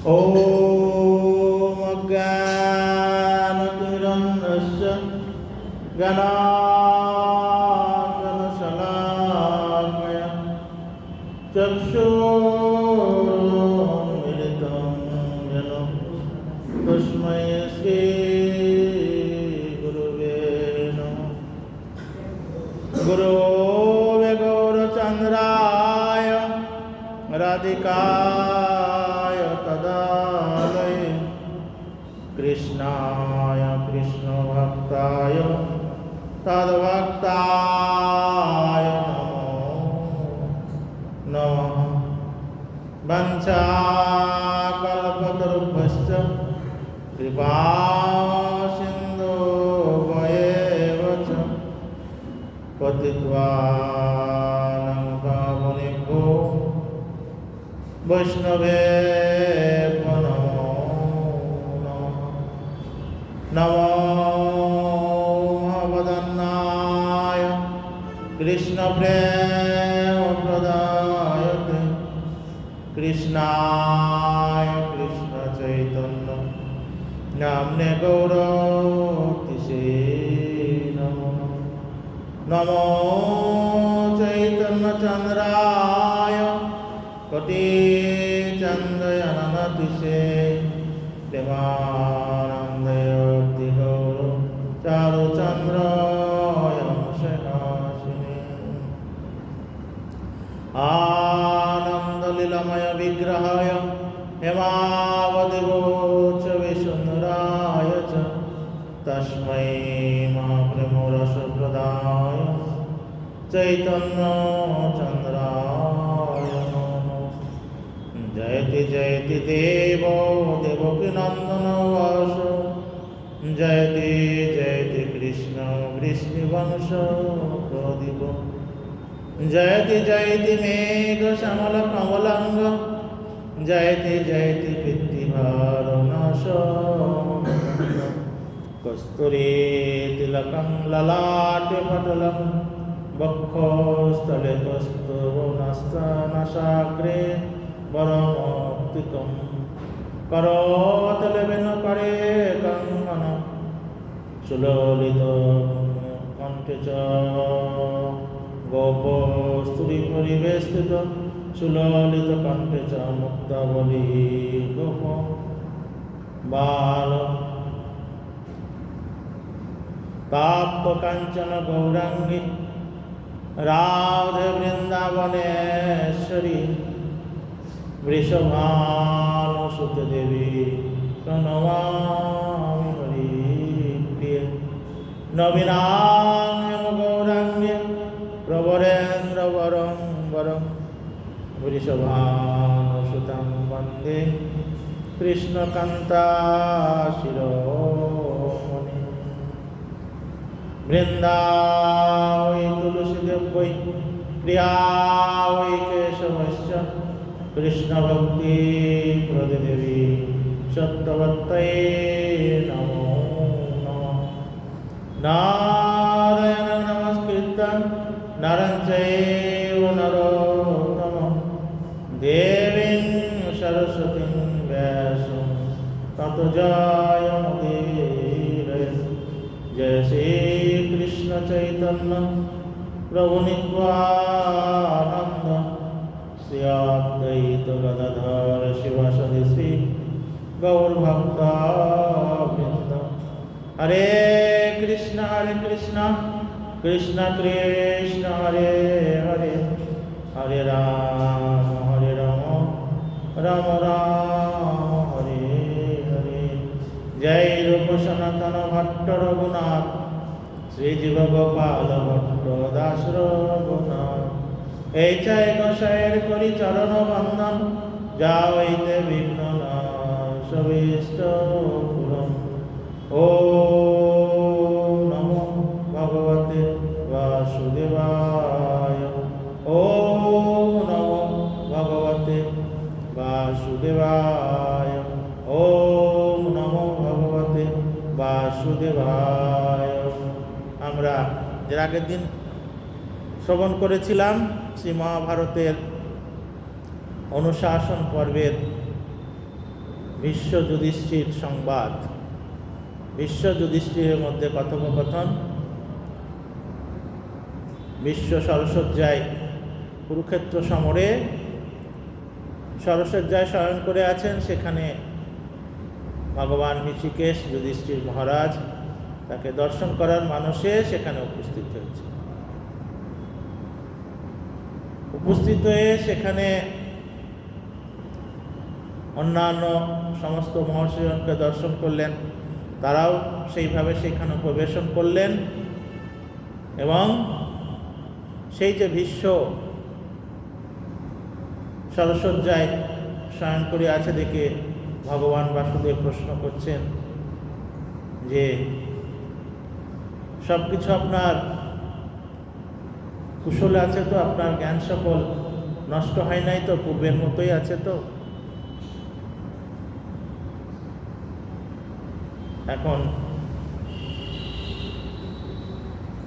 ॐ अज्ञानतिमिरन्धस्य ज्ञानाञ्जनशलाकया चक्षुरुन्मिलितं येन तस्मै श्रीगुरुवे नमः। गुरुवे गौरचन्द्राय राधिकाय तदालये कृष्णाय कृष्णभक्ताय तद्भक्ताय नमो नमः। वंशाकल्पतरुभ्यश्च कृपासिन्धुभ्येव च पतित्वानां पावनेभ्यो वैष्णवेभ्यो नमो नमः। नमो महावदन्नाय कृष्णप्रेमप्रदायते कृष्णाय कृष्णचैतन्य नाम्ने गौरतिसे नमो नमो चैतन्यचन्द्राय कोटिचन्द्रनतिसे प्रेमानन्दयोक्तिगौर चारुचन्द्राय शहासिने आनन्दलीलमय विग्रहाय हेमावदेवोच विसुन्दराय च तस्मै महाप्रेमरसप्रदाय चैतन्यचन्द्राय नमः। जयति जयति देवो देवकीनन्दन वास जयति जयति कृष्ण वृष्णिवंश प्रदीप जयति जयति मेघश्यामलकमलांग जयति जयति कृत्तिभारनाश कस्तूरीतिलकं ललाटे पटलं वक्षस्थले कस्तूरनासाग्रे वरमौक्तिकं करतलवेणुकरे कङ्कणं सुललितकण्ठे च गोपस्तुतिपरिवेष्टित सुललितकण्ठे च मुक्तावली गोप बाल ताप्तकाञ्चन गौराङ्गी राधे वृन्दावनेश्वरी वृषभानुसुते देवी प्रणमामि हरिप्रिये नवीनां गौराङ्गे प्रवरेन्द्रवरं वरं वृषभानुसुतं वन्दे कृष्णकान्ताशिरोमणि वृन्दावै तुलसीदेवै प्रिया वै केशवश्च कृष्णभक्तिप्रददेवी सत्यवत्यै नमो नमः। नारायणं नमस्कृत्य नरं चैव नरोत्तमं देवीं सरस्वतीं व्यासं ततो जयमुदीरयेत्। जय श्रीकृष्ण चैतन्य प्रभु नित्यानन्द श्री अद्वैत गदाधर शिवासादि श्री गौरभक्तवृन्द। हरे कृष्ण कृष्ण कृष्ण हरे हरे हरे राम राम राम हरे हरे। जय रूप सनातन भट्ट रघुनाथ श्री जीव गोपाल भट्ट दास रघुनाथ এই চাই গোসাইয়ের করি চরণ বন্দন যা হইতে বিঘ্ন সবিষ্ট পূরণ। ও নমো ভগবতে বাসুদেবায় ও নমো ভগবতে বাসুদেবায় ও নমো ভগবতে বাসুদেবায়। আমরা এর আগের দিন শ্রবণ করেছিলাম শ্রী মহাভারতের অনুশাসন পর্বের বিশ্ব যুধিষ্ঠির সংবাদ, বিশ্ব যুধিষ্ঠিরের মধ্যে কথোপকথন। বিশ্ব সরসজ্জায় কুরুক্ষেত্র সমরে সরসজ্জায় শয়ন করে আছেন, সেখানে ভগবান হৃষিকেশ যুধিষ্ঠির মহারাজ তাকে দর্শন করার মানসে সেখানে উপস্থিত হয়েছে। উপস্থিত হয়ে সেখানে অন্যান্য সমস্ত মহর্ষিগণকে দর্শন করলেন, তারাও সেইভাবে সেখানে প্রবেশন করলেন এবং সেই যে ভীষ্ম সরসজ্জায় শয়ন করে আছে দেখে ভগবান বাসুদেব প্রশ্ন করছেন যে সব কিছু আপনার কুশলে আছে তো, আপনার জ্ঞান সকল নষ্ট হয় নাই তো, পূর্বের মতোই আছে তো? এখন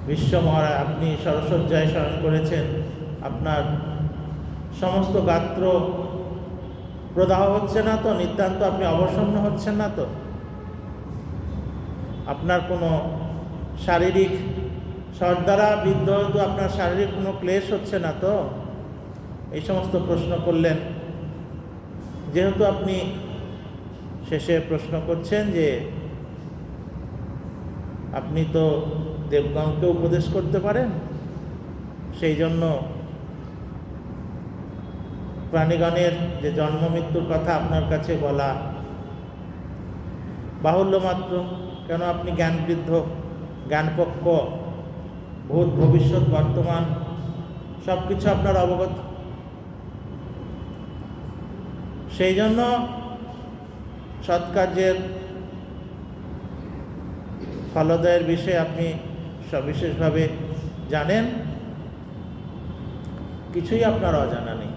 বিশ্ব মহারাজ, আপনি সরসজ্জায় শয়ন করেছেন, আপনার সমস্ত গাত্র প্রদাহ হচ্ছে না তো? নিতান্ত আপনি অবসন্ন হচ্ছেন না তো? আপনার কোনো শারীরিক স্বর দ্বারা বিদ্ধ হয়তো আপনার শারীরিক কোনো ক্লেশ হচ্ছে না তো? এই সমস্ত প্রশ্ন করলেন। যেহেতু আপনি শেষে প্রশ্ন করছেন যে আপনি তো দেবগণকে উপদেশ করতে পারেন, সেই জন্য প্রাণীগণের যে জন্ম মৃত্যুর কথা আপনার কাছে বলা বাহুল্য মাত্র। কেন, আপনি জ্ঞানবৃদ্ধ, জ্ঞানপক্ষ, ভূত ভবিষ্যৎ বর্তমান সব কিছু আপনার অবগত। সেই জন্য সৎকার্যের ফলদায়ের বিষয়ে আপনি সবিশেষভাবে জানেন, কিছুই আপনার অজানা নেই।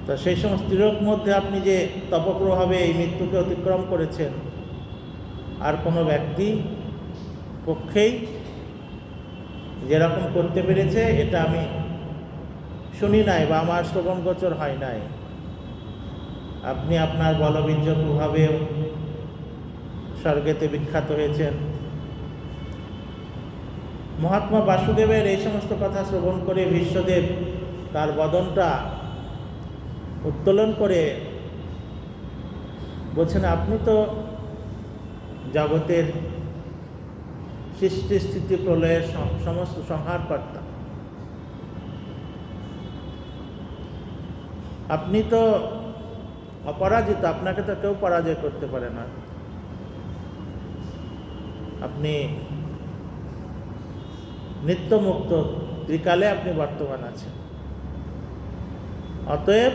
তা সেই সমস্ত স্ত্রীর মধ্যে আপনি যে তপপ্রভাবে এই মৃত্যুকে অতিক্রম করেছেন, আর কোনো ব্যক্তি পক্ষেই যেরকম করতে পেরেছে এটা আমি শুনি নাই বা আমার শ্রবণগোচর হয় নাই। আপনি আপনার বলবীর্য প্রভাবেও স্বর্গেতে বিখ্যাত হয়েছেন। মহাত্মা বাসুদেবের এই সমস্ত কথা শ্রবণ করে বিশ্বদেব তার বদনটা উত্তোলন করে বলছেন, আপনি তো জগতের সৃষ্টি স্থিতি প্রলয়ের সমস্ত সংহারকর্তা, আপনি তো অপরাজিত, আপনাকে তো কেউ পরাজয় করতে পারে না। আপনি নিত্যমুক্ত, ত্রিকালে আপনি বর্তমান আছেন। অতএব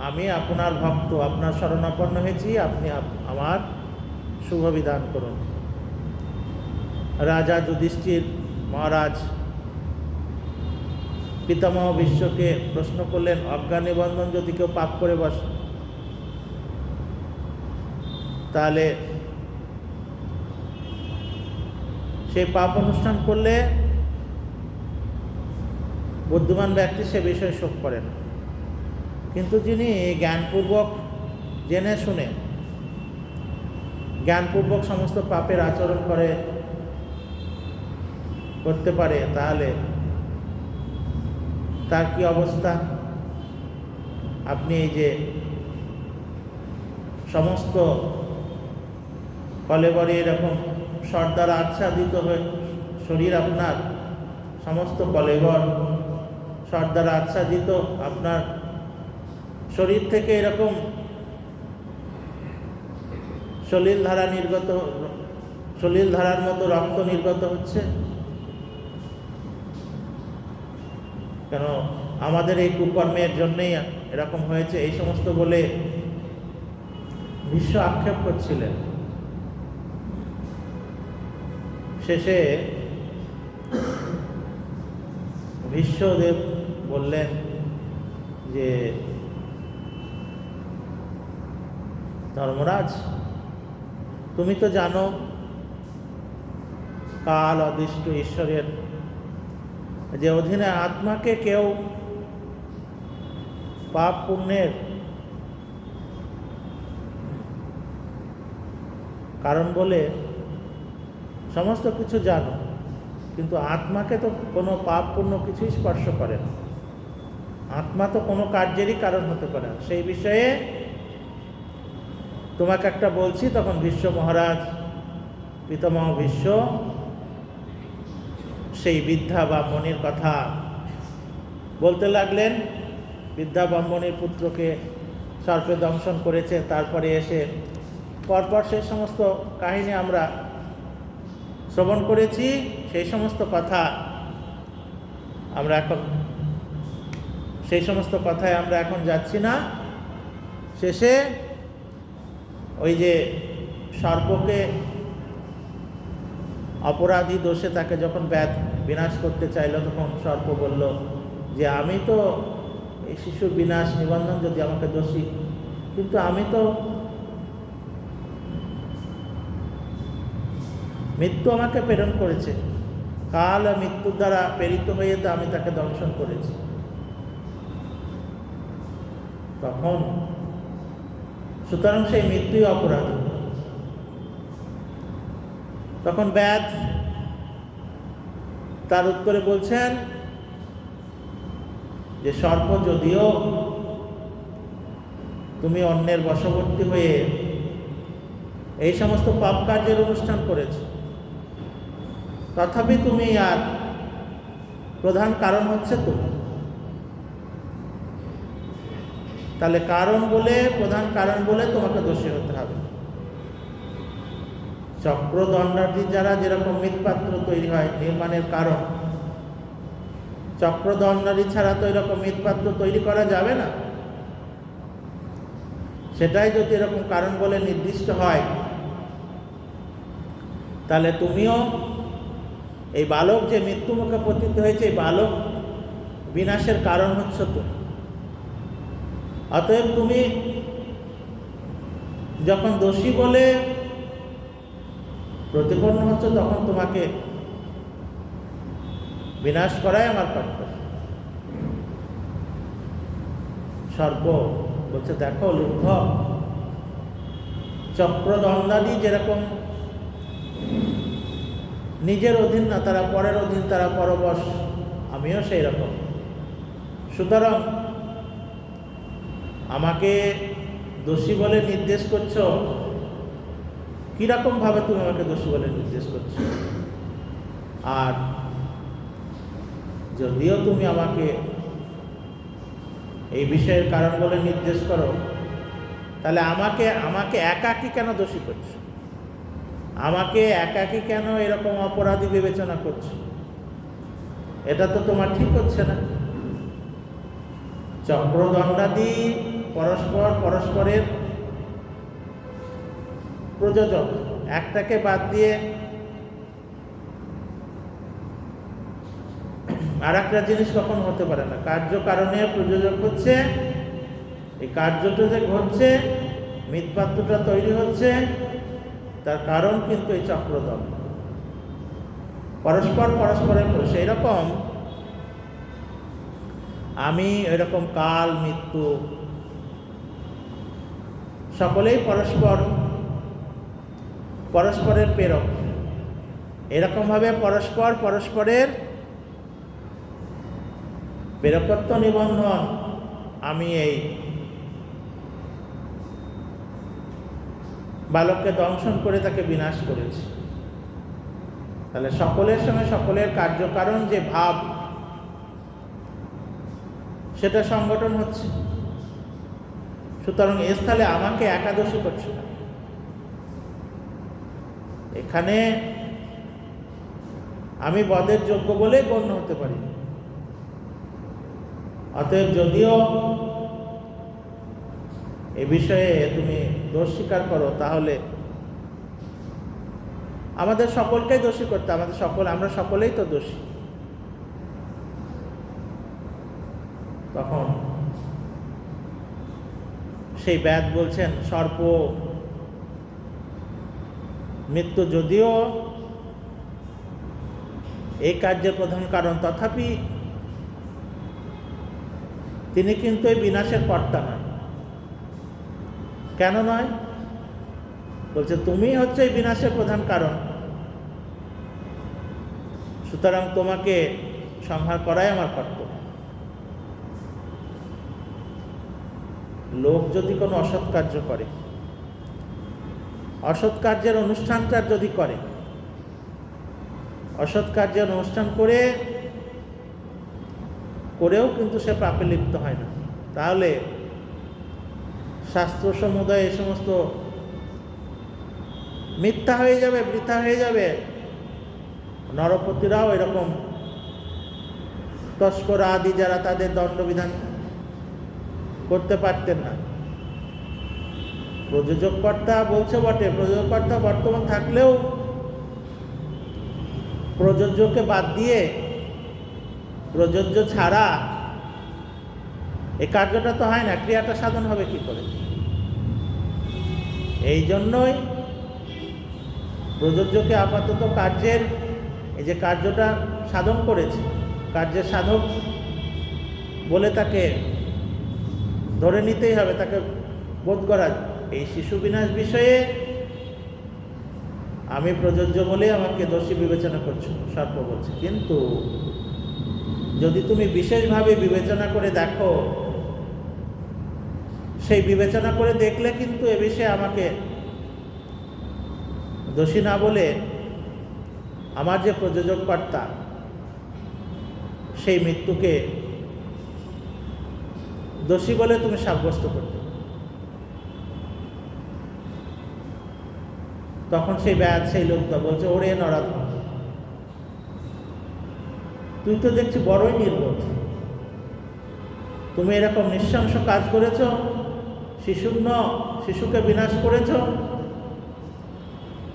আমি আপনার ভক্ত, আপনার শরণাপন্ন হয়েছি, আপনি আমার শুভ বিধান করুন। রাজা যুধিষ্ঠির মহারাজ পিতামহ বিশ্বকে প্রশ্ন করলেন, অজ্ঞান নিবন্ধন যদি কেউ পাপ করে বসে তাহলে সেই পাপ অনুষ্ঠান করলে বুদ্ধিমান ব্যক্তি সে বিষয়ে শোক করে না, কিন্তু যিনি জ্ঞানপূর্বক জেনে শুনে জ্ঞানপূর্বক সমস্ত পাপের আচরণ করতে পারে, তাহলে তার কি অবস্থা? আপনি এই যে সমস্ত কলেবরে এরকম স্বর দ্বারা আচ্ছাদিত হয়ে শরীর, আপনার সমস্ত কলেবর স্বর দ্বারা আচ্ছাদিত, আপনার শরীর থেকে এরকম সলিল ধারার মতো রক্ত নির্গত হচ্ছে কেন? আমাদের এই কুকর্মের জন্যেই এরকম হয়েছে, এই সমস্ত বলে ভীষ্ম আক্ষেপ করছিলেন। শেষে ভীষ্মদেব বললেন যে ধর্মরাজ, তুমি তো জানো কাল অদৃষ্ট ঈশ্বরের যে অধীনে আত্মাকে কেউ পাপ পুণ্যের কারণ বলে সমস্ত কিছু জানো, কিন্তু আত্মাকে তো কোনো পাপ পুণ্য কিছুই স্পর্শ করে না। আত্মা তো কোনো কার্যেরই কারণ হতে পারে না। সেই বিষয়ে তোমাকে একটা বলছি। তখন ভীষ্ম মহারাজ, পিতামহ ভীষ্ম, সেই বৃদ্ধা ব্রাহ্মণীর কথা বলতে লাগলেন। বৃদ্ধা ব্রাহ্মণীর পুত্রকে সর্পে দংশন করেছে, তারপরে এসে পরপর সেই সমস্ত কাহিনী আমরা শ্রবণ করেছি। সেই সমস্ত কথা আমরা এখন সেই সমস্ত কথায় আমরা এখন যাচ্ছি না। শেষে ওই যে সর্পকে অপরাধী দোষে তাকে যখন ব্যাধ বিনাশ করতে চাইল, তখন সর্প বলল যে আমি তো এই শিশুর বিনাশ নিবন্ধন যদি আমাকে দোষী, কিন্তু আমি তো মৃত্যু আমাকে প্রেরণ করেছে, কাল মৃত্যুর দ্বারা প্রেরিত হয়ে তো আমি তাকে দংশন করেছি। তখন সুতরাং সেই মৃত্যুই অপরাধী। তখন ব্যাধ তার উত্তরে বলছেন যে সর্প, যদিও তুমি অন্যের বশবর্তী হয়ে এই সমস্ত পাপ কার্যের অনুষ্ঠান করেছো, তথাপি তুমি আর প্রধান কারণ হচ্ছে তুমি। তাহলে কারণ বলে, প্রধান কারণ বলে তোমাকে দোষী হতে হবে। চক্রদণ্ডাদি যারা যেরকম মৃৎপাত্র তৈরি হয় নির্মাণের কারণ, চক্রদণ্ডাদি ছাড়া তো এরকম মৃৎপাত্র তৈরি করা যাবে না। সেটাই যদি এরকম কারণ বলে নির্দিষ্ট হয়, তাহলে তুমিও এই বালক যে মৃত্যুমুখে পতিত হয়েছে, এই বালক বিনাশের কারণ হচ্ছে তুমি। অতএব তুমি যখন দোষী বলে প্রতিপন্ন হচ্ছে, তখন তোমাকে বিনাশ করাই আমার কর্তব্য। সর্প বলছে, দেখো লুব্ধ, চক্রদণ্ডাদি যেরকম নিজের অধীন না, তারা পরের অধীন, তারা পরবশ, আমিও সেই রকম। সুতরাং আমাকে দোষী বলে নির্দেশ করছো, কিরকম ভাবে তুমি আমাকে দোষী বলে নির্দেশ করছো? আর যদিও তুমি আমাকে এই বিষয়ের কারণ বলে নির্দেশ করো, তাহলে আমাকে একাকী কেন দোষী করছো? আমাকে একাকী কেন এরকম অপরাধী বিবেচনা করছো? এটা তো তোমার ঠিক হচ্ছে না। চক্রদণ্ডাদি পরস্পরের প্রযোজক, একটাকে বাদ দিয়ে আর একটা জিনিস কখন হতে পারে না। কার্যকারণে প্রযোজক হচ্ছে, এই কার্যটা যে ঘটছে, মৃৎপাত্রটা তৈরি হচ্ছে, তার কারণ কিন্তু এই চক্রদণ্ড, পরস্পরের। সেই রকম আমি এরকম কাল, মৃত্যু সকলেই পরস্পরের প্রেরক। এরকমভাবে পরস্পরের প্রেরকত্ব নিবন্ধন আমি এই বালককে দংশন করে তাকে বিনাশ করেছি। তাহলে সকলের সঙ্গে সকলের কার্যকারণ যে ভাব, সেটা সংগঠন হচ্ছে। সুতরাং এ স্থলে আমাকে একাদশী করছে না। এখানে আমি বধের যোগ্য বলেই গণ্য হতে পারি। অতএব যদিও এ বিষয়ে তুমি দোষ স্বীকার করো, তাহলে আমাদের সকলকেই দোষী করতে, আমরা সকলেই তো দোষী। তখন সেই ব্যাদ বলছেন, সর্প মৃত্যু যদিও এই কার্যের প্রধান কারণ, তথাপি তিনি কিন্তু এই বিনাশের কর্তা নয়। কেন নয়? বলছে তুমি হচ্ছে এই বিনাশের প্রধান কারণ, সুতরাং তোমাকে সংহার করাই আমার কর্তব্য। লোক যদি কোনো অসৎ কার্য করে, অসৎ কার্যের অনুষ্ঠানটা যদি করে, অসৎ কার্যের অনুষ্ঠান করেও কিন্তু সে পাপে লিপ্ত হয় না, তাহলে শাস্ত্র সমুদায় এই সমস্ত মিথ্যা হয়ে যাবে, বৃথা হয়ে যাবে। নরপতিরাও এরকম তস্কর আদি যারা, তাদের দণ্ডবিধান করতে পারতেন না। প্রযোজককর্তা বলছে বটে, প্রযোজককর্তা বর্তমান থাকলেও প্রযোজ্যকে বাদ দিয়ে প্রযোজ্য ছাড়া এই কার্যটা তো হয় না, ক্রিয়াটা সাধন হবে কি করে? এই জন্যই প্রযোজ্যকে আপাতত কার্যের, এই যে কার্যটা সাধন করেছে, কার্যের সাধক বলে তাকে ধরে নিতেই হবে, তাকে বোধ করা। এই শিশু বিনাশ বিষয়ে আমি প্রযোজ্য বলে আমাকে দোষী বিবেচনা করছো, সর্প বলছে। কিন্তু যদি তুমি বিশেষভাবে বিবেচনা করে দেখো, সেই বিবেচনা করে দেখলে কিন্তু এ বিষয়ে আমাকে দোষী না বলে আমার যে প্রযোজক কর্তা, সেই মৃত্যুকে দোষী বলে তুমি সাব্যস্ত করতে। তখন সেই ব্যাধ, সেই লোকটা বলছে, ওরে নরাধম, তুই তো দেখছি বড়ই নির্বোধ। তুমি এরকম নৃশংস কাজ করেছ, শিশুকে বিনাশ করেছ,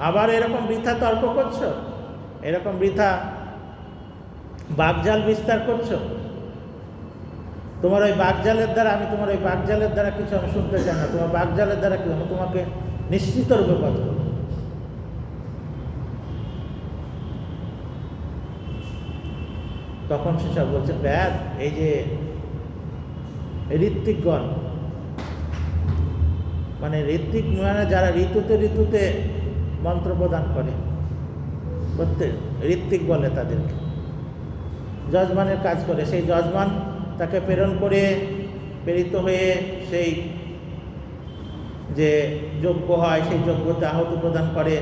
আবার এরকম বৃথা তর্ক করছো, এরকম বৃথা বাকজাল বিস্তার করছো। তোমার ওই বাকজালের দ্বারা, আমি তোমার ওই বাকজালের দ্বারা কিছু আমি শুনতে চাই না। তোমার বাকজালের দ্বারা কি, আমি তোমাকে নিশ্চিত রূপে বধ করব। তখন সেসব বলছে, ব্যাধ, এই যে ঋত্বিকগণ, মানে ঋত্বিক মানে যারা ঋতুতে মন্ত্র প্রদান করে, প্রত্যেক ঋত্বিক বলে তাদেরকে, যজমানের কাজ করে, সেই যজমান তাকে প্রেরিত হয়ে সেই যে যজ্ঞ হয়, সেই যজ্ঞতে আহুতি প্রদান করে।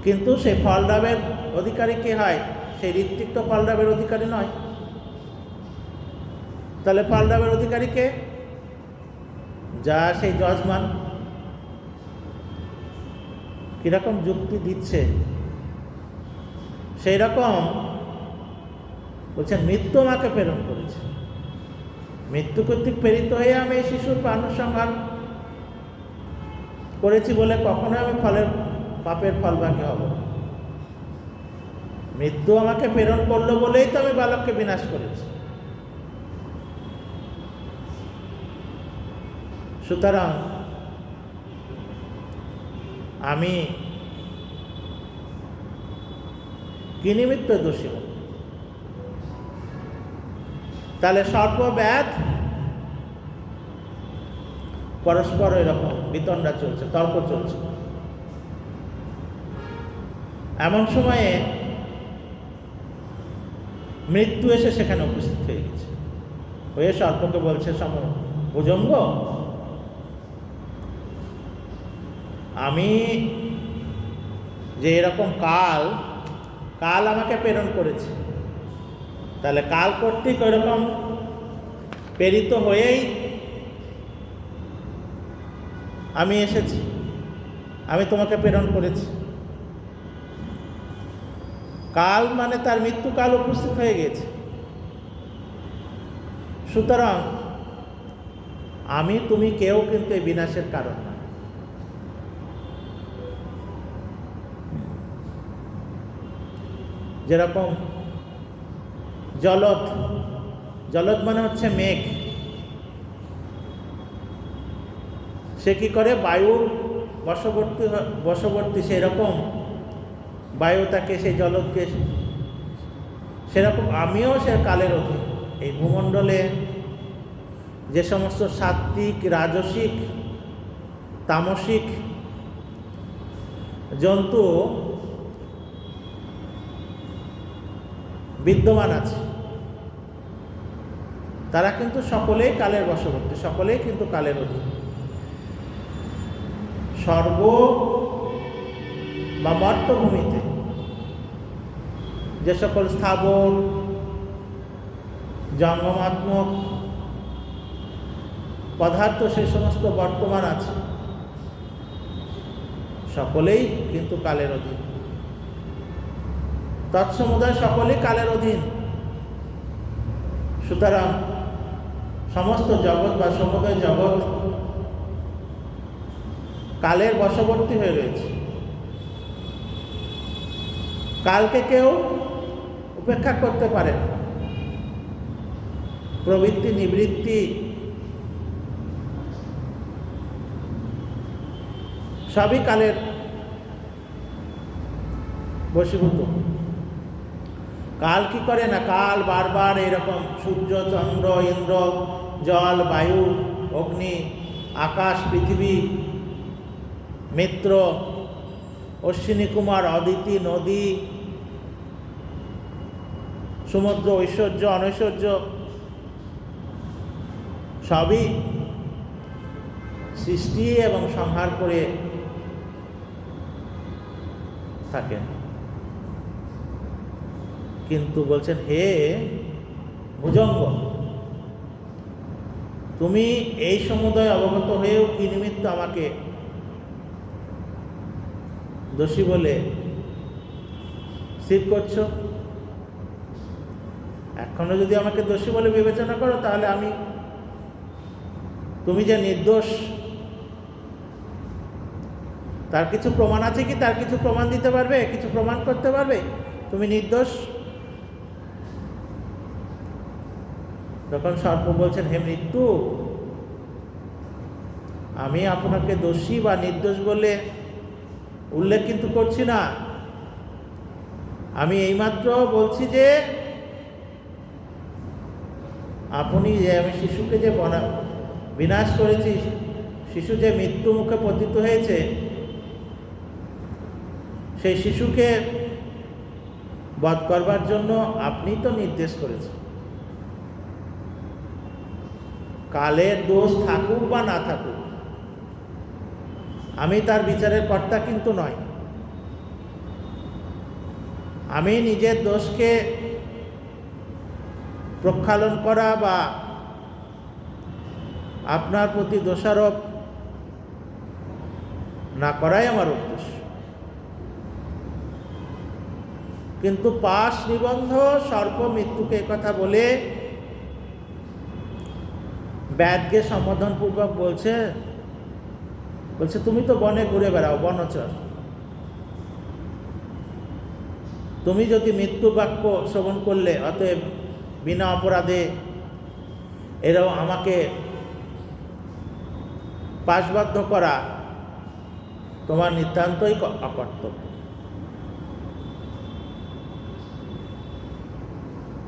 কিন্তু সেই ফললাভের অধিকারী কে হয়? সেই ঋত্বিক তো ফললাভের অধিকারী নয়। তাহলে ফললাভের অধিকারী কে? যা সেই যজমান। কিরকম যুক্তি দিচ্ছে, সেই রকম বলছেন, মৃত্যু আমাকে প্রেরণ করেছে, মৃত্যু কর্তৃক প্রেরিত হয়ে আমি এই শিশুর প্রাণসংহার করেছি বলে কখনো আমি পাপের ফলভাগী হব না। মৃত্যু আমাকে প্রেরণ করলো বলেই তো আমি বালককে বিনাশ করেছি। সুতরাং আমি কি নিমিত্ত দোষী হব? তাহলে সর্বব্যাধ পরস্পর এরকম বিতণ্ডা চলছে, তর্ক চলছে। এমন সময়ে মৃত্যু এসে সেখানে উপস্থিত হয়ে গেছে, হয়ে সর্পকে বলছে, ভুজঙ্গ, আমি যে এরকম কাল আমাকে প্রেরণ করেছে, তাহলে কাল কর্তৃক ওইরকম প্রেরিত হয়েই আমি এসেছি, আমি তোমাকে প্রেরণ করেছি। কাল মানে তার মৃত্যুকাল উপস্থিত হয়ে গেছে। সুতরাং আমি তুমি কেউ কিন্তু এই বিনাশের কারণ না। যেরকম জলদ মানে হচ্ছে মেঘ, সে কি করে? বায়ুর বশবর্তী, সেই রকম বায়ু তাকে, সেই জলদকে, সেরকম আমিও সে কালের অধীন। এই ভূমণ্ডলে যে সমস্ত সাত্ত্বিক, রাজসিক তামসিক জন্তু বিদ্যমান আছে, তারা কিন্তু সকলেই কালের বশবর্তী, সকলেই কিন্তু কালের অধীন। স্বর্গ বা মর্তভূমিতে যে সকল স্থাবর জঙ্গমাত্মক পদার্থ সেই সমস্ত বর্তমান আছে, সকলেই কিন্তু কালের অধীন। তৎসমুদয় সকলেই কালের অধীন। সুতরাং সমস্ত জগৎ বা সমুদয় জগৎ কালের বশবর্তী হয়ে রয়েছে। কালকে কেউ উপেক্ষা করতে পারে না। প্রবৃত্তি নিবৃত্তি সবই কালের বশীভূত। কাল কি করে না, কাল বারবার এরকম সূর্য, চন্দ্র, ইন্দ্র, জল, বায়ু, অগ্নি, আকাশ, পৃথিবী, মিত্র, অশ্বিনী কুমার, অদিতি, নদী, সমুদ্র, ঐশ্বর্য, অনৈশ্বর্য সবই সৃষ্টি এবং সংহার করে থাকেন। কিন্তু বলছেন, হে ভুজঙ্গ, তুমি এই সমুদয় অবগত হয়েও কি নিমিত্ত আমাকে দোষী বলে স্থির করছো? এখনো যদি আমাকে দোষী বলে বিবেচনা করো, তাহলে তুমি যে নির্দোষ তার কিছু প্রমাণ আছে কি? তার কিছু প্রমাণ দিতে পারবে? কিছু প্রমাণ করতে পারবে তুমি নির্দোষ? তখন সর্প বলছেন, হে মৃত্যু, আমি আপনাকে দোষী বা নির্দোষ বলে উল্লেখ কিন্তু করছি না। আমি এইমাত্র বলছি যে আপনি যে আমি শিশুকে যে বিনাশ করেছি, শিশু যে মৃত্যু মুখে পতিত হয়েছে, সেই শিশুকে বধ করবার জন্য আপনি তো নির্দেশ করেছেন। কালের দোষ থাকুক বা না থাকুক, আমি তার বিচারের কর্তা কিন্তু নয়। আমি নিজের দোষকে প্রক্ষালন করা বা আপনার প্রতি দোষারোপ না করাই আমার উদ্দেশ্য। কিন্তু পাশ নিবন্ধ সর্প মৃত্যুকে কথা বলে ব্যাদকে সম্বোধনপূর্বক বলছে তুমি তো বনে ঘুরে বেড়াও, বনচর। তুমি যদি মৃত্যু বাক্য শ্রবণ করলে, অতএব বিনা অপরাধে এরাও আমাকে পাশবদ্ধ করা তোমার নিতান্তই অকর্তব্য।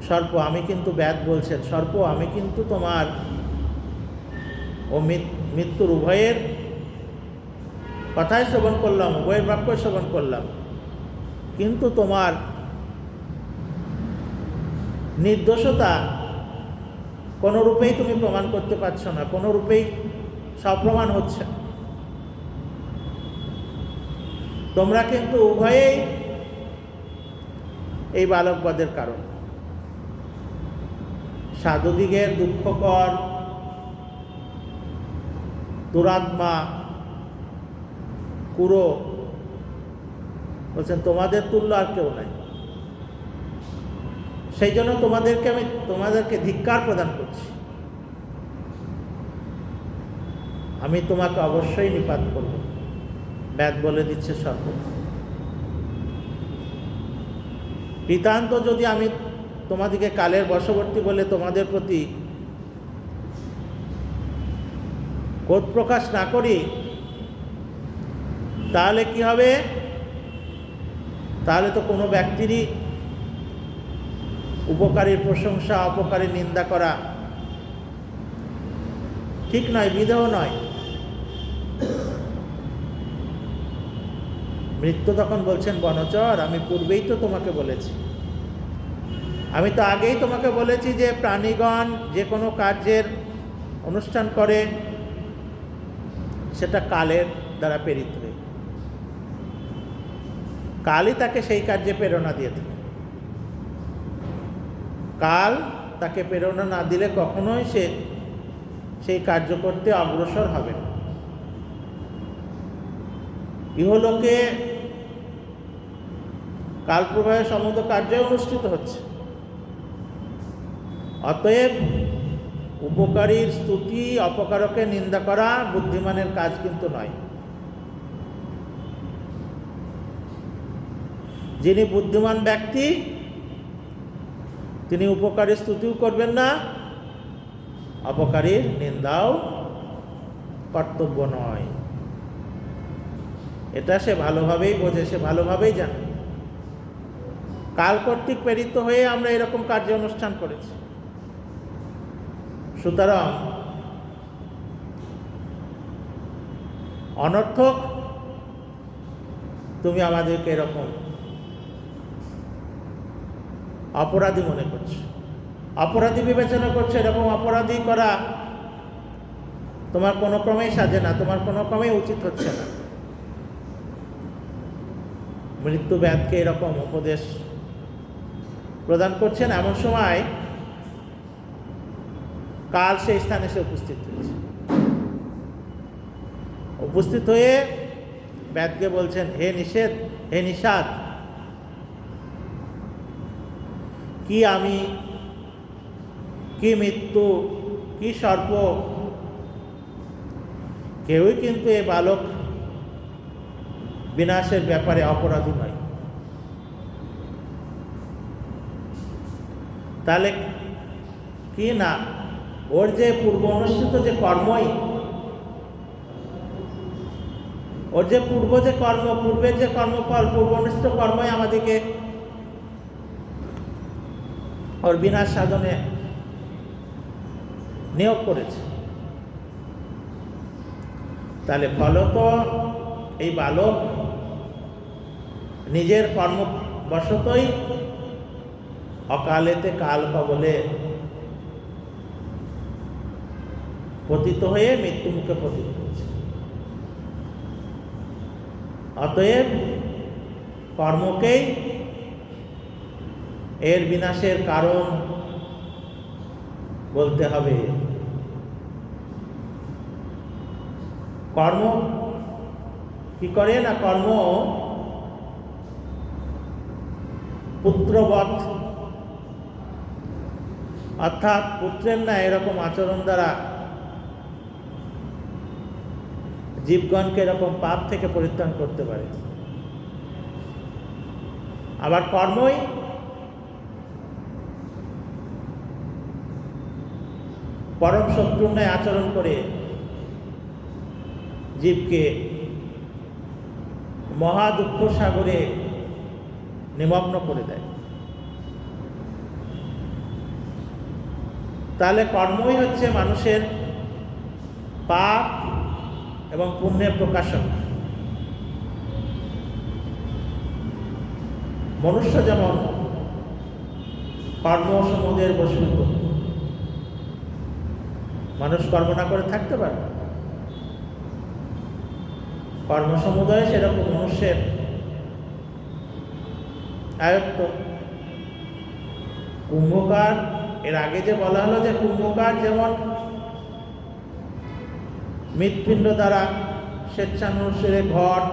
সর্প, আমি কিন্তু ব্যাদ বলছেন, সর্প আমি কিন্তু তোমার ও মৃত্যুর উভয়ের কথাই শ্রবণ করলাম, উভয়ের বাক্য শ্রবণ করলাম, কিন্তু তোমার নির্দোষতা কোনোরূপেই তুমি প্রমাণ করতে পারছো না, কোনোরূপেই সপ্রমাণ হচ্ছে। তোমরা কিন্তু উভয়েই এই বালকবধের কারণ। সাধুদিগের দুঃখকর দুরাত্মা কুরো বলছেন, তোমাদের তুল্য আর কেউ নাই। সেই জন্য তোমাদেরকে ধিক্কার প্রদান করছি। আমি তোমাকে অবশ্যই নিপাত করব, ব্যাদ বলে দিচ্ছে সর্প। নিতান্ত যদি আমি তোমাদেরকে কালের বশবর্তী বলে তোমাদের প্রতি ক্রোধ প্রকাশ না করি, তাহলে কি হবে? তাহলে তো কোনো ব্যক্তিরই উপকারীর প্রশংসা, অপকারীর নিন্দা করা ঠিক নয়, বিধেয় নয়। মৃত্যু তখন বলছেন, বনচর, আমি পূর্বেই তো তোমাকে বলেছি, আমি তো আগেই তোমাকে বলেছি যে প্রাণীগণ যে কোনো কার্যের অনুষ্ঠান করে সেটা কালের দ্বারা প্রেরিত হয়ে, কালই তাকে সেই কার্যে প্রেরণা দিয়ে থাকে। কাল তাকে প্রেরণা না দিলে কখনোই সে সেই কার্য করতে অগ্রসর হবে না। ইহলোকে কালপ্রবাহে সমস্ত কার্য অনুষ্ঠিত হচ্ছে। অতএব উপকারীর স্তুতি, অপকারকে নিন্দা করা বুদ্ধিমানের কাজ কিন্তু নয়। যিনি বুদ্ধিমান ব্যক্তি তিনি উপকারীর স্তুতিও করবেন না, অপকারীর নিন্দাও কর্তব্য নয়। এটা সে ভালোভাবেই বোঝে, সে ভালোভাবেই জানে। কাল কর্তৃক প্রেরিত হয়ে আমরা এরকম কার্য অনুষ্ঠান করেছি। সুতরাং অনর্থক তুমি আমাদেরকে এরকম অপরাধী মনে করছো, অপরাধী বিবেচনা করছো। এরকম অপরাধী করা তোমার কোনো ক্রমেই সাজে না, তোমার কোনো ক্রমেই উচিত হচ্ছে না। মৃত্যু ব্যাধকে এরকম উপদেশ প্রদান করছেন। এমন সময় কাল সেই স্থানে সে উপস্থিত হয়েছে। উপস্থিত হয়ে ব্যাধকে বলছেন, হে নিষেধ, হে নিষাদ, কি আমি, কি মৃত্যু, কি সর্প, কেউই কিন্তু এ বালক বিনাশের ব্যাপারে অপরাধী নয়। তাহলে কি না, ওর যে পূর্ব অনুষ্ঠিত যে কর্মই, ওর যে পূর্ব যে কর্ম, পূর্বের যে কর্মফল, পূর্ব অনুষ্ঠিত কর্মই আমাদেরকে ওর বিনাশ সাধনে নিয়োগ করেছে। তাহলে ফলত এই বালক নিজের কর্মবশতই অকালেতে কাল কবলে পতিত হয়ে মৃত্যুমুখে পতিত হয়েছে। অতএব কর্মকেই এর বিনাশের কারণ বলতে হবে। কর্ম কি করে না, কর্ম পুত্রবৎ, অর্থাৎ পুত্রের না এরকম আচরণ দ্বারা জীবগণকে এরকম পাপ থেকে পরিত্রাণ করতে পারে। আবার কর্মই পরম শত্রুর ন্যায় আচরণ করে জীবকে মহা দুঃখ সাগরে নিমগ্ন করে দেয়। তাহলে কর্মই হচ্ছে মানুষের পাপ এবং পুণ্যের প্রকাশক। মনুষ্য যেমন কর্মসমূহের বশীভূত, মানুষ কর্ম না করে থাকতে পারে, কর্মসমুদয় সেরকম মনুষ্যের আয়ত্ত। কুম্ভকার, এর আগে যে বলা হলো যে কুম্ভকার যেমন মৃৎপিণ্ড দ্বারা স্বেচ্ছানুসারে ঘট,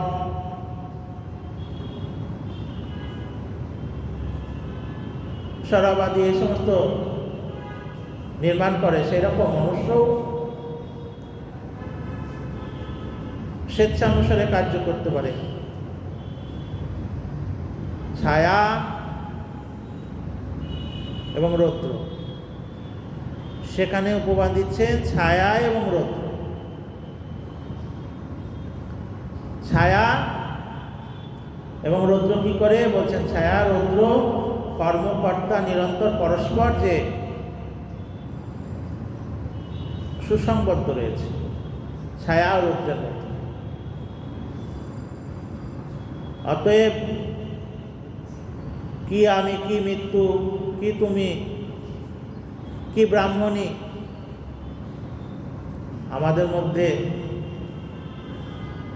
শরাবাদি এই সমস্ত নির্মাণ করে, সেরকম মনুষ্যও স্বেচ্ছানুসারে কার্য করতে পারে। ছায়া এবং রৌদ্র, সেখানে উপমা দিচ্ছেন ছায়া এবং রৌদ্র। ছায়া এবং রৌদ্র কি করে বলছেন, ছায়া রৌদ্র কর্মকর্তা নিরন্তর পরস্পর যে সুসংবদ্ধ রয়েছে ছায়া ও রৌদ্রের মধ্যে। অতএব কি আমি, কি মৃত্যু, কি তুমি, কি ব্রাহ্মণী, আমাদের মধ্যে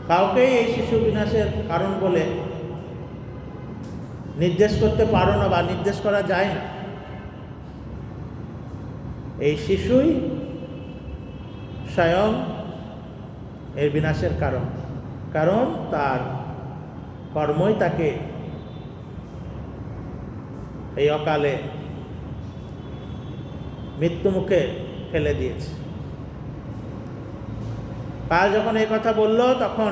কাউকেই এই শিশু বিনাশের কারণ বলে নির্দেশ করতে পারো না বা নির্দেশ করা যায় না। এই শিশুই স্বয়ং এর বিনাশের কারণ, কারণ তার কর্মই তাকে এই অকালে মৃত্যুমুখে ফেলে দিয়েছে। কাল যখন এই কথা বলল, তখন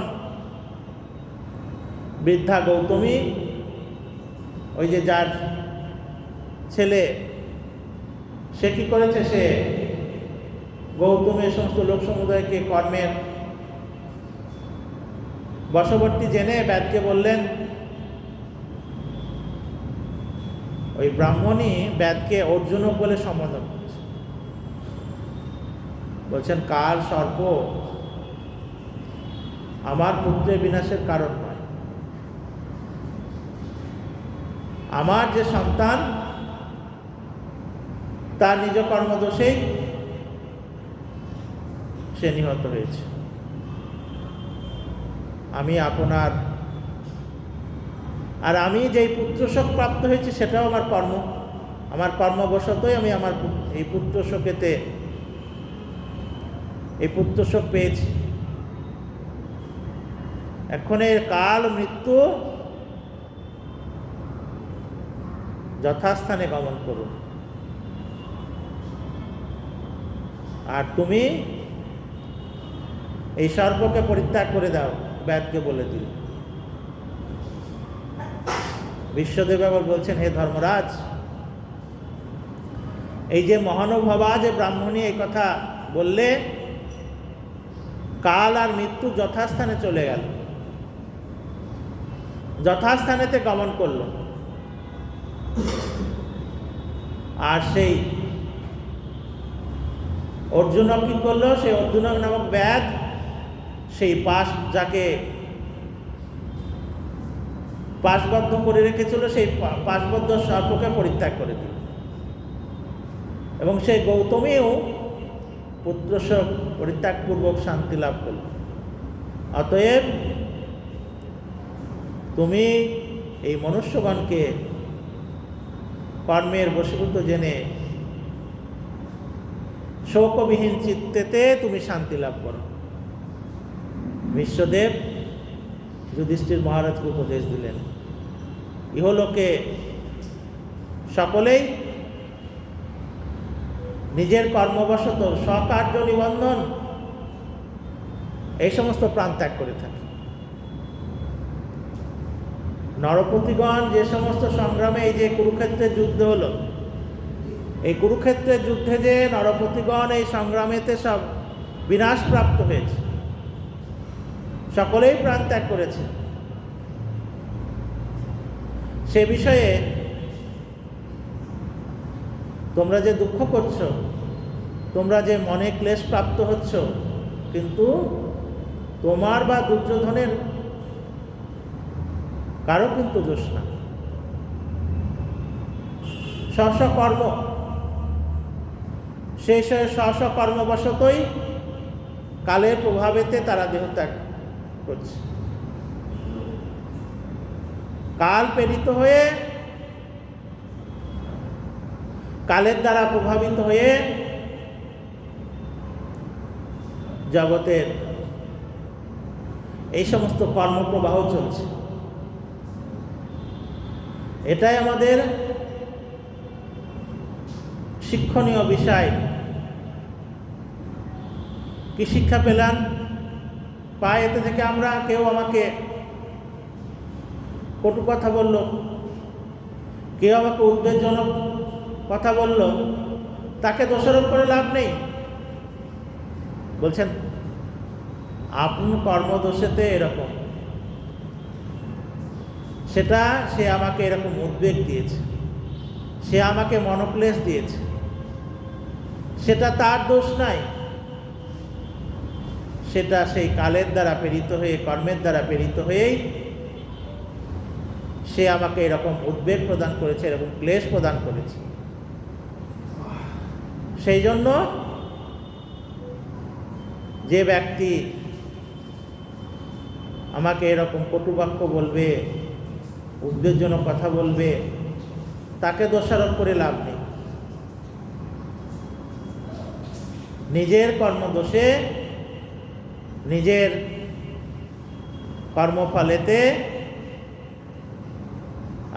বৃদ্ধা গৌতমী, ওই যে যার ছেলে, সে কি করেছে, সে গৌতমের সমস্ত লোক সমুদায়কে কর্মের বশবর্তী জেনে ব্যাদকে বললেন। ওই ব্রাহ্মণী ব্যাদকে অর্জুনক বলে সম্বোধন করছে, বলছেন কাল সর্প আমার পুত্রের বিনাশের কারণ নয়, আমার যে সন্তান তার নিজ কর্মদোষেই সে নিহত হয়েছে। আমি আপনার, আর আমি যেই পুত্রশোক প্রাপ্ত হয়েছি সেটাও আমার কর্ম, আমার কর্মবশতই আমি আমার এই পুত্রশোকেতে এই পুত্রশোক পেয়েছি। এখন এর কাল মৃত্যু যথাস্থানে গমন করুন, আর তুমি এই সর্পকে পরিত্যাগ করে দাও, ব্যাদকে বলে দিল। বিশ্বদেব আবার বলছেন, হে ধর্মরাজ, এই যে মহানুভবা যে ব্রাহ্মণী এই কথা বললে, কাল আর মৃত্যু যথাস্থানে চলে গেল, যথাস্থানেতে গমন করল। আর সেই অর্জুনক কি করলো, সেই অর্জুনক নামক ব্যাদ সেই যাকে পাশবদ্ধ করে রেখেছিল, সেই পাশবদ্ধ সর্পকে পরিত্যাগ করে দিল। এবং সেই গৌতমীও পুত্রশোক পরিত্যাগপূর্বক শান্তি লাভ করল। অতএব তুমি এই মনুষ্যগণকে কর্মের বশীভূত জেনে শোকবিহীন চিত্তেতে তুমি শান্তি লাভ করো। বিশ্বদেব যুধিষ্ঠির মহারাজকে উপদেশ দিলেন, ইহলোকে সকলেই নিজের কর্মবশত স্বকার্য নিবন্ধন এই সমস্ত প্রাণ ত্যাগ করে থাকে। নরপতিগণ যে সমস্ত সংগ্রামে, এই যে কুরুক্ষেত্রের যুদ্ধ হলো, এই কুরুক্ষেত্রের যুদ্ধে যে নরপতিগণ এই সংগ্রামেতে সব বিনাশপ্রাপ্ত হয়েছে, সকলেই প্রাণ ত্যাগ করেছে, সে বিষয়ে তোমরা যে দুঃখ করছো, তোমরা যে মনে ক্লেশ প্রাপ্ত হচ্ছ, কিন্তু তোমার বা দুর্যোধনের কারো কিন্তু দোষ না। স্ব কর্ম, সেই স্ব কর্মবশতই কালের প্রভাবেতে তারা দেহত্যাগ করছে। কাল প্রেরিত হয়ে, কালের দ্বারা প্রভাবিত হয়ে জগতের এই সমস্ত কর্মপ্রবাহ চলছে। এটাই আমাদের শিক্ষণীয় বিষয়। কি শিক্ষা পেলাম? এতে থেকে আমরা, কেউ আমাকে কটু কথা বলল, কেউ আমাকে উদ্বেগজনক কথা বলল, তাকে দোষারোপ করে লাভ নেই। বলছেন আপন কর্মদোষেতে এরকম, সেটা সে আমাকে এরকম উদ্বেগ দিয়েছে, সে আমাকে মনোক্লেশ দিয়েছে, সেটা তার দোষ নাই, সেটা সেই কালের দ্বারা প্রেরিত হয়ে, কর্মের দ্বারা প্রেরিত হয়েই সে আমাকে এরকম উদ্বেগ প্রদান করেছে, এরকম ক্লেশ প্রদান করেছে। সেই জন্য যে ব্যক্তি আমাকে এরকম কটুবাক্য বলবে, উদ্বেগজনক কথা বলবে, তাকে দোষারোপ করে লাভ নেই। নিজের কর্মদোষে, নিজের কর্মফলেতে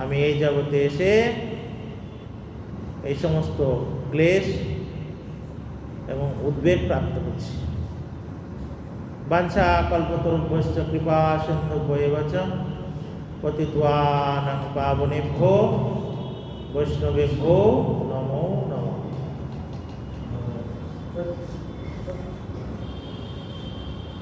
আমি এই জগতে এসে এই সমস্ত ক্লেশ এবং উদ্বেগ প্রাপ্ত হচ্ছি। বাঞ্ছা কল্পতরুভ্যশ্চ কৃপা সিন্ধুভ্যেব চ পতিতানাং পাবনেভ্যো বৈষ্ণবেভ্যো নমো নমঃ।